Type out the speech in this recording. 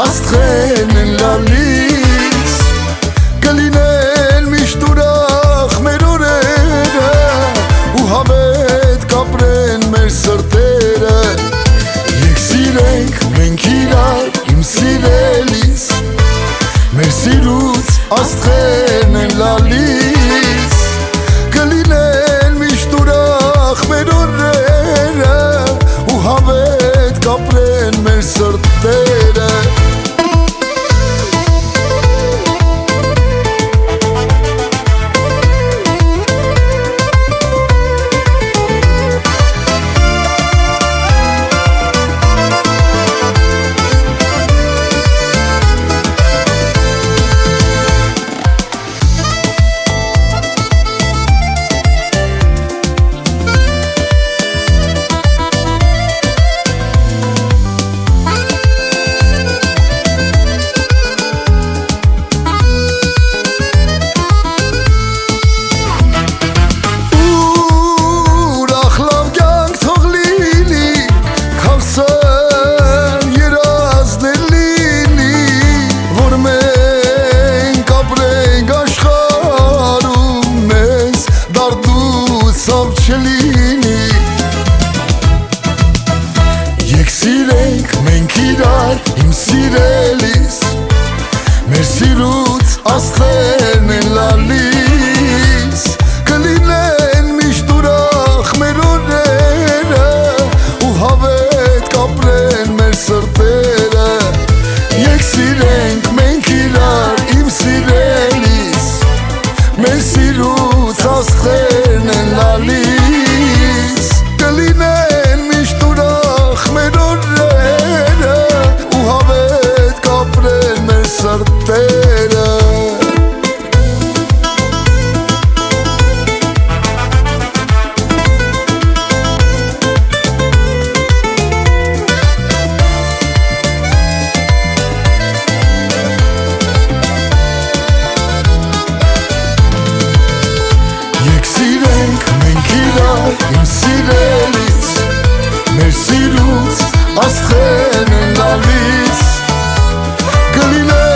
աստղերն են լալիս կլինեն միշտ ուրախ մեր օրերը ու հավետ կապրեն մեր սրտերը Եկ սիրենք մենք իրար իմ սիրելիս մեր սիրուց աստղերն են լալիս կլինեն միշտ ուրախ մեր օրերը ու հավետ կապրեն մեր սրտերը Եկ սիրենք մենք իրար իմ սիրելիս մեր սիրուց աստղերն են լալիս կլինեն միշտ ուրախ մեր օրերը ու հավետ կապրեն մեր սրտերը Եկ սիրենք մենք իրար իմ սիրելիս մեր սիրուց աստղերն են լալիս կլինեն միշտ ուրախ մեր օրերը ու հավետ կապրեն մեր սրտերը Իմ սիրելիս մեր սիրուց աստղերն են լալիս կլինեն